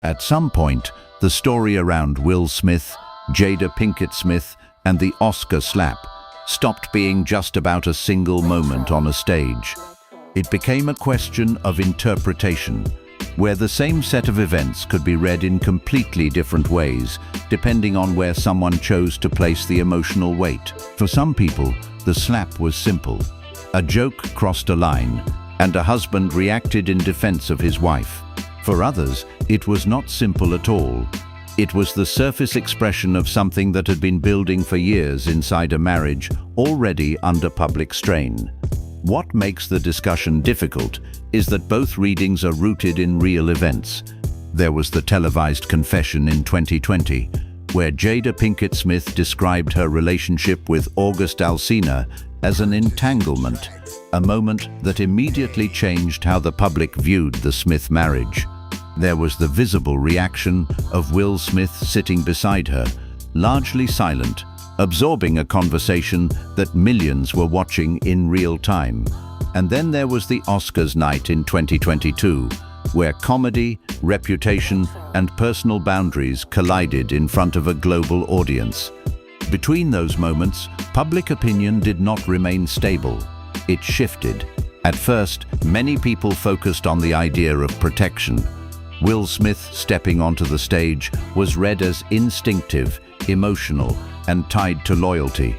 At some point, the story around Will Smith, Jada Pinkett Smith, and the Oscar slap stopped being just about a single moment on a stage. It became a question of interpretation, where the same set of events could be read in completely different ways, depending on where someone chose to place the emotional weight. For some people, the slap was simple. A joke crossed a line, and a husband reacted in defense of his wife. For others, it was not simple at all. It was the surface expression of something that had been building for years inside a marriage already under public strain. What makes the discussion difficult is that both readings are rooted in real events. There was the televised confession in 2020, where Jada Pinkett Smith described her relationship with August Alsina as an entanglement, a moment that immediately changed how the public viewed the Smith marriage. There was the visible reaction of Will Smith sitting beside her, largely silent, absorbing a conversation that millions were watching in real time. And then there was the Oscars night in 2022, where comedy, reputation, and personal boundaries collided in front of a global audience. Between those moments, public opinion did not remain stable. It shifted. At first, many people focused on the idea of protection. Will Smith stepping onto the stage was read as instinctive, emotional, and tied to loyalty.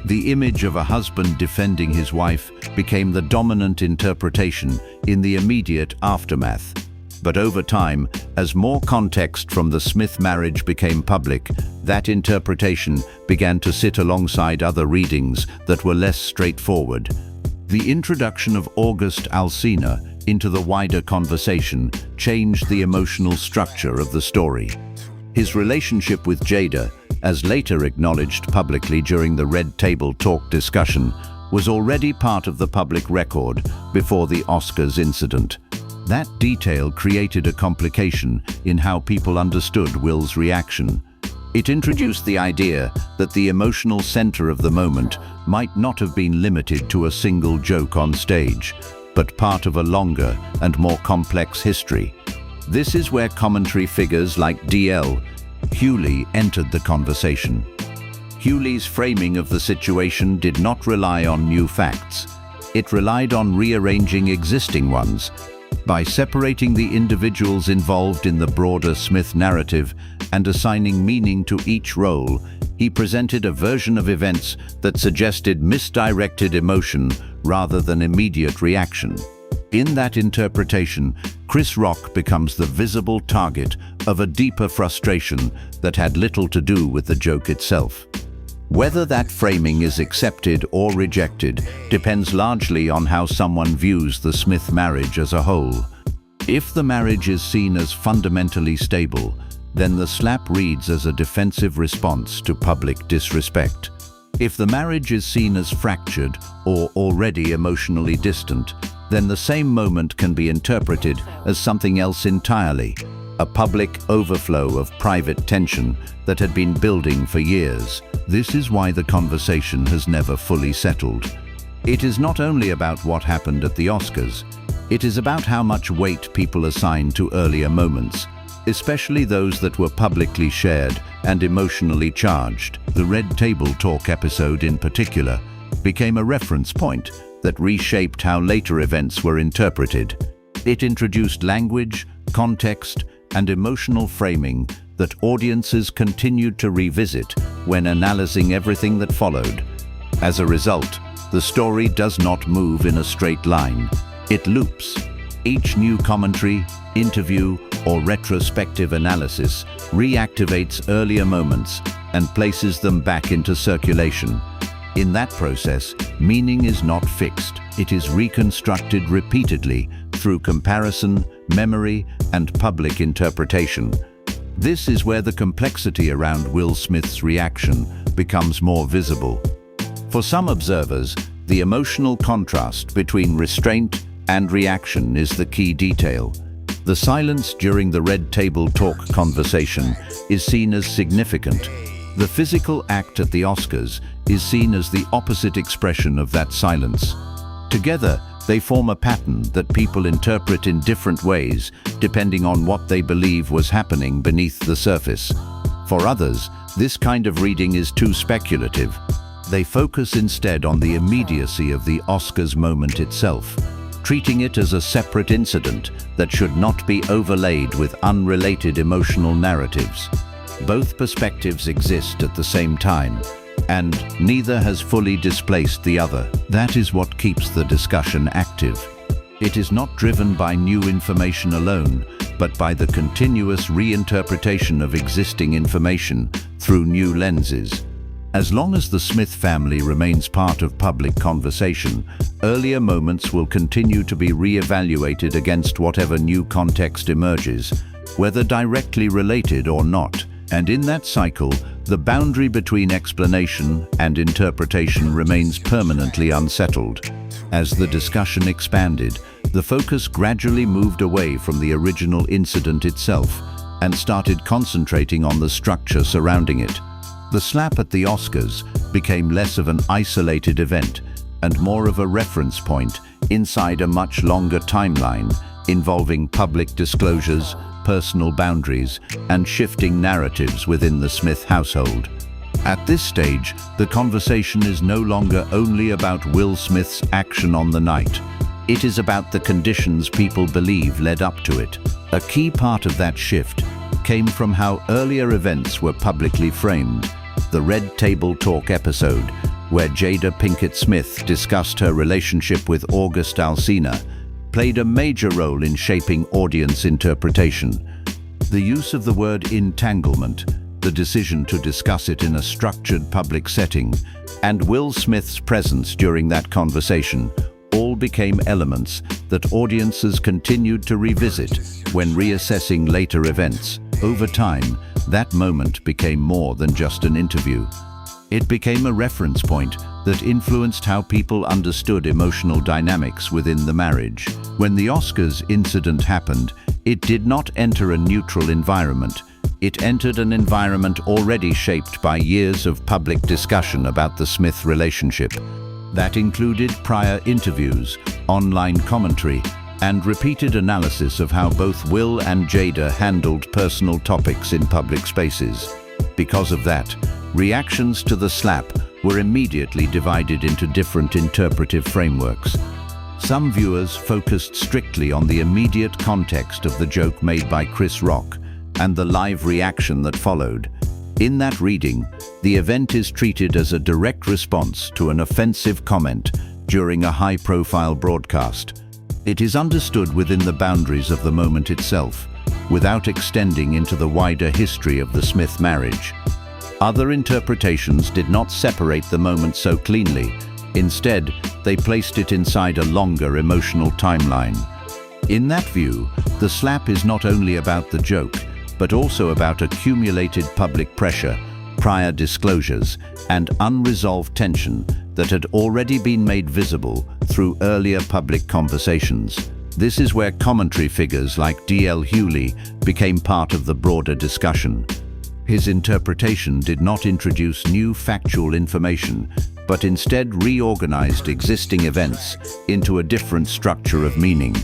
The image of a husband defending his wife became the dominant interpretation in the immediate aftermath. But over time, as more context from the Smith marriage became public, that interpretation began to sit alongside other readings that were less straightforward. The introduction of August Alsina into the wider conversation changed the emotional structure of the story. His relationship with Jada, as later acknowledged publicly during the Red Table Talk discussion, was already part of the public record before the Oscars incident. That detail created a complication in how people understood Will's reaction. It introduced the idea that the emotional center of the moment might not have been limited to a single joke on stage, but part of a longer and more complex history. This is where commentary figures like D.L. Hughley entered the conversation. Hughley's framing of the situation did not rely on new facts. It relied on rearranging existing ones. By separating the individuals involved in the broader Smith narrative and assigning meaning to each role, he presented a version of events that suggested misdirected emotion rather than immediate reaction. In that interpretation, Chris Rock becomes the visible target of a deeper frustration that had little to do with the joke itself. Whether that framing is accepted or rejected depends largely on how someone views the Smith marriage as a whole. If the marriage is seen as fundamentally stable, then the slap reads as a defensive response to public disrespect. If the marriage is seen as fractured or already emotionally distant, then the same moment can be interpreted as something else entirely, a public overflow of private tension that had been building for years. This is why the conversation has never fully settled. It is not only about what happened at the Oscars, it is about how much weight people assign to earlier moments, especially those that were publicly shared and emotionally charged. The Red Table Talk episode in particular became a reference point that reshaped how later events were interpreted. It introduced language, context, and emotional framing that audiences continued to revisit when analyzing everything that followed. As a result, the story does not move in a straight line. It loops. Each new commentary, interview, or retrospective analysis reactivates earlier moments and places them back into circulation. In that process, meaning is not fixed. It is reconstructed repeatedly through comparison, memory, and public interpretation. This is where the complexity around Will Smith's reaction becomes more visible. For some observers, the emotional contrast between restraint and reaction is the key detail. The silence during the Red Table Talk conversation is seen as significant. The physical act at the Oscars is seen as the opposite expression of that silence. Together, They form a pattern that people interpret in different ways depending on what they believe was happening beneath the surface. For others, this kind of reading is too speculative. They focus instead on the immediacy of the Oscars moment itself, treating it as a separate incident that should not be overlaid with unrelated emotional narratives. Both perspectives exist at the same time, and neither has fully displaced the other. That is what keeps the discussion active. It is not driven by new information alone, but by the continuous reinterpretation of existing information through new lenses. As long as the Smith family remains part of public conversation, earlier moments will continue to be re-evaluated against whatever new context emerges, whether directly related or not. And in that cycle, the boundary between explanation and interpretation remains permanently unsettled. As the discussion expanded, the focus gradually moved away from the original incident itself and started concentrating on the structure surrounding it. The slap at the Oscars became less of an isolated event and more of a reference point inside a much longer timeline involving public disclosures, personal boundaries, and shifting narratives within the Smith household. At this stage, the conversation is no longer only about Will Smith's action on the night. It is about the conditions people believe led up to it. A key part of that shift came from how earlier events were publicly framed. The Red Table Talk episode, where Jada Pinkett Smith discussed her relationship with August Alsina, played a major role in shaping audience interpretation. The use of the word entanglement, the decision to discuss it in a structured public setting, and Will Smith's presence during that conversation all became elements that audiences continued to revisit when reassessing later events. Over time, that moment became more than just an interview. It became a reference point that influenced how people understood emotional dynamics within the marriage. When the Oscars incident happened, it did not enter a neutral environment. It entered an environment already shaped by years of public discussion about the Smith relationship. That included prior interviews, online commentary, and repeated analysis of how both Will and Jada handled personal topics in public spaces. Because of that, reactions to the slap were immediately divided into different interpretive frameworks. Some viewers focused strictly on the immediate context of the joke made by Chris Rock and the live reaction that followed. In that reading, the event is treated as a direct response to an offensive comment during a high-profile broadcast. It is understood within the boundaries of the moment itself, without extending into the wider history of the Smith marriage. Other interpretations did not separate the moment so cleanly. Instead, they placed it inside a longer emotional timeline. In that view, the slap is not only about the joke, but also about accumulated public pressure, prior disclosures, and unresolved tension that had already been made visible through earlier public conversations. This is where commentary figures like D.L. Hughley became part of the broader discussion. His interpretation did not introduce new factual information, but instead reorganized existing events into a different structure of meaning.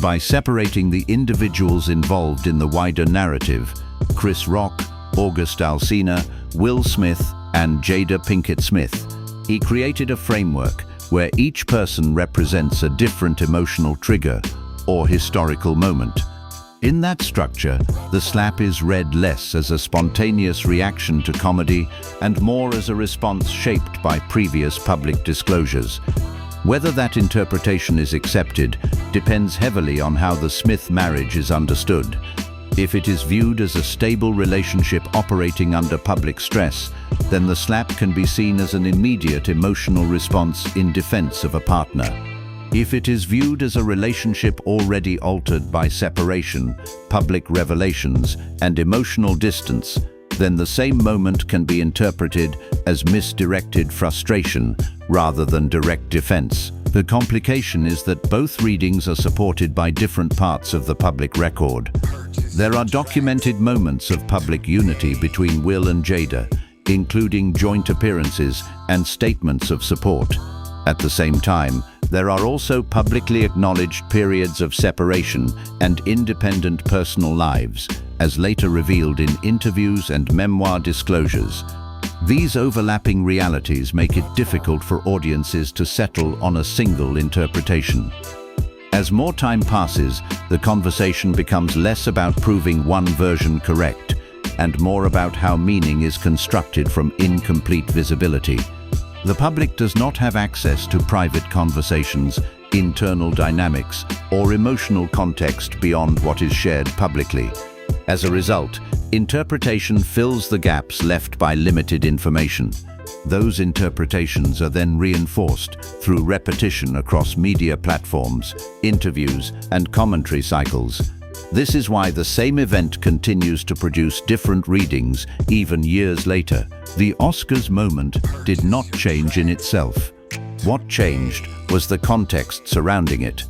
By separating the individuals involved in the wider narrative, Chris Rock, August Alsina, Will Smith, and Jada Pinkett Smith, he created a framework where each person represents a different emotional trigger or historical moment. In that structure, the slap is read less as a spontaneous reaction to comedy and more as a response shaped by previous public disclosures. Whether that interpretation is accepted depends heavily on how the Smith marriage is understood. If it is viewed as a stable relationship operating under public stress, then the slap can be seen as an immediate emotional response in defense of a partner. If it is viewed as a relationship already altered by separation, public revelations, and emotional distance, then the same moment can be interpreted as misdirected frustration rather than direct defense. The complication is that both readings are supported by different parts of the public record. There are documented moments of public unity between Will and Jada, including joint appearances and statements of support. At the same time, There are also publicly acknowledged periods of separation and independent personal lives, as later revealed in interviews and memoir disclosures. These overlapping realities make it difficult for audiences to settle on a single interpretation. As more time passes, the conversation becomes less about proving one version correct and more about how meaning is constructed from incomplete visibility. The public does not have access to private conversations, internal dynamics, or emotional context beyond what is shared publicly. As a result, interpretation fills the gaps left by limited information. Those interpretations are then reinforced through repetition across media platforms, interviews, and commentary cycles. This is why the same event continues to produce different readings even years later. The Oscars moment did not change in itself. What changed was the context surrounding it.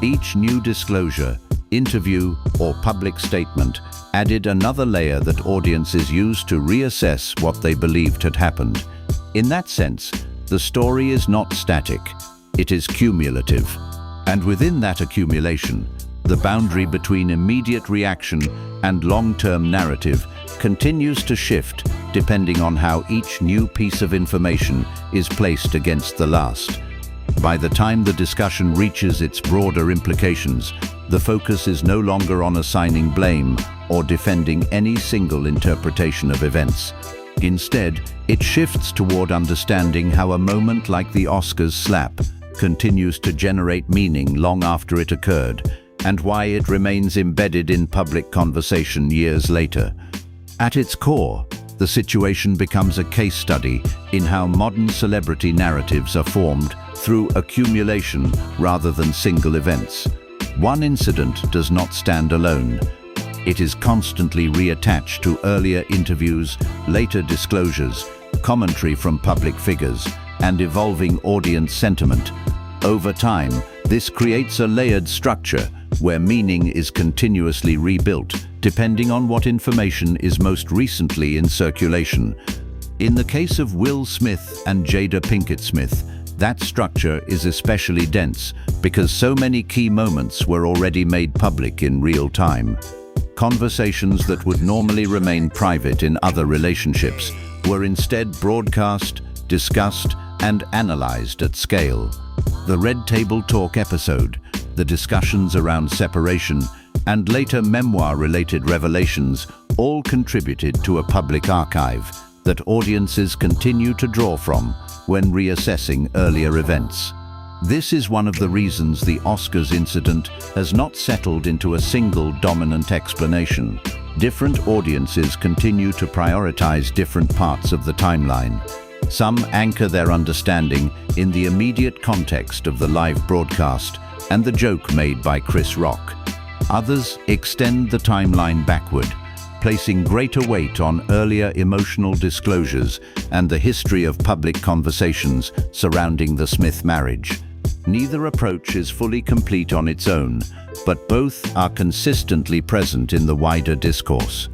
Each new disclosure, interview, or public statement added another layer that audiences used to reassess what they believed had happened. In that sense, the story is not static, it is cumulative. And within that accumulation, the boundary between immediate reaction and long-term narrative continues to shift depending on how each new piece of information is placed against the last. By the time the discussion reaches its broader implications, the focus is no longer on assigning blame or defending any single interpretation of events. Instead, it shifts toward understanding how a moment like the Oscars slap continues to generate meaning long after it occurred, and why it remains embedded in public conversation years later. At its core, the situation becomes a case study in how modern celebrity narratives are formed through accumulation rather than single events. One incident does not stand alone. It is constantly reattached to earlier interviews, later disclosures, commentary from public figures, and evolving audience sentiment. Over time, this creates a layered structure where meaning is continuously rebuilt, depending on what information is most recently in circulation. In the case of Will Smith and Jada Pinkett Smith, that structure is especially dense because so many key moments were already made public in real time. Conversations that would normally remain private in other relationships were instead broadcast, discussed, and analyzed at scale. The Red Table Talk episode, the discussions around separation, and later memoir-related revelations all contributed to a public archive that audiences continue to draw from when reassessing earlier events. This is one of the reasons the Oscars incident has not settled into a single dominant explanation. Different audiences continue to prioritize different parts of the timeline. Some anchor their understanding in the immediate context of the live broadcast and the joke made by Chris Rock. Others extend the timeline backward, placing greater weight on earlier emotional disclosures and the history of public conversations surrounding the Smith marriage. Neither approach is fully complete on its own, but both are consistently present in the wider discourse.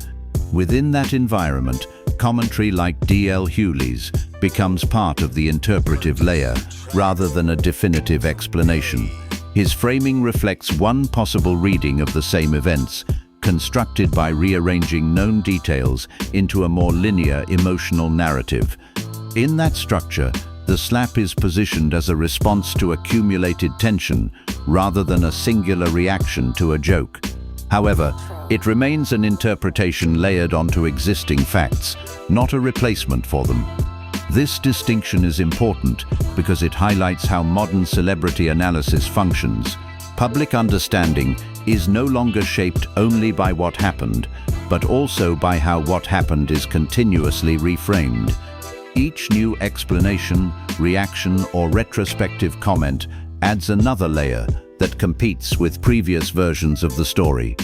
Within that environment, commentary like D.L. Hughley's becomes part of the interpretive layer rather than a definitive explanation. His framing reflects one possible reading of the same events, constructed by rearranging known details into a more linear emotional narrative. In that structure, the slap is positioned as a response to accumulated tension rather than a singular reaction to a joke. However, it remains an interpretation layered onto existing facts, not a replacement for them. This distinction is important because it highlights how modern celebrity analysis functions. Public understanding is no longer shaped only by what happened, but also by how what happened is continuously reframed. Each new explanation, reaction, or retrospective comment adds another layer that competes with previous versions of the story.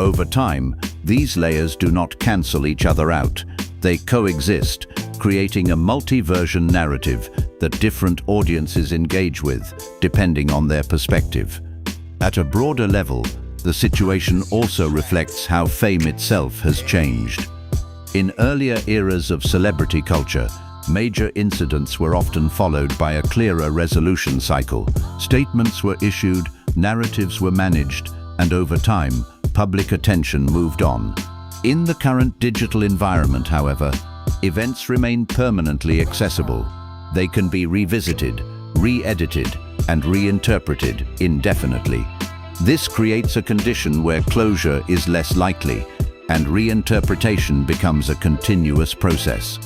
Over time, these layers do not cancel each other out. They coexist, creating a multi-version narrative that different audiences engage with, depending on their perspective. At a broader level, the situation also reflects how fame itself has changed. In earlier eras of celebrity culture, Major incidents were often followed by a clearer resolution cycle. Statements were issued, narratives were managed, and over time, public attention moved on. In the current digital environment, however, events remain permanently accessible. They can be revisited, re-edited, and reinterpreted indefinitely. This creates a condition where closure is less likely, and reinterpretation becomes a continuous process.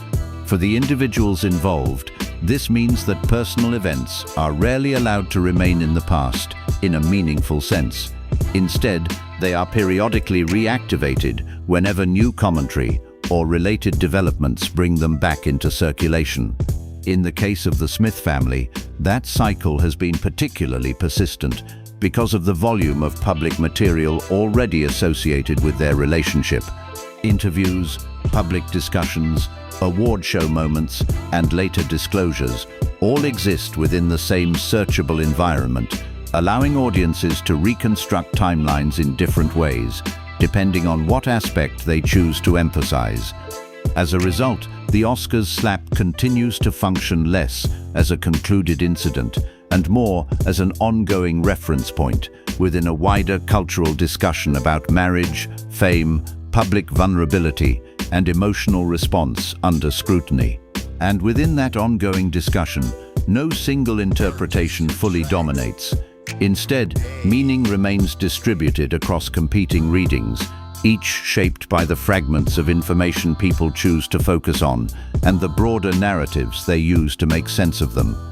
For the individuals involved, this means that personal events are rarely allowed to remain in the past in a meaningful sense. Instead, they are periodically reactivated whenever new commentary or related developments bring them back into circulation. In the case of the Smith family, that cycle has been particularly persistent because of the volume of public material already associated with their relationship. Interviews, public discussions, award show moments, and later disclosures all exist within the same searchable environment, allowing audiences to reconstruct timelines in different ways, depending on what aspect they choose to emphasize. As a result, the Oscars slap continues to function less as a concluded incident and more as an ongoing reference point within a wider cultural discussion about marriage, fame, public vulnerability, and emotional response under scrutiny. And within that ongoing discussion, no single interpretation fully dominates. Instead, meaning remains distributed across competing readings, each shaped by the fragments of information people choose to focus on and the broader narratives they use to make sense of them.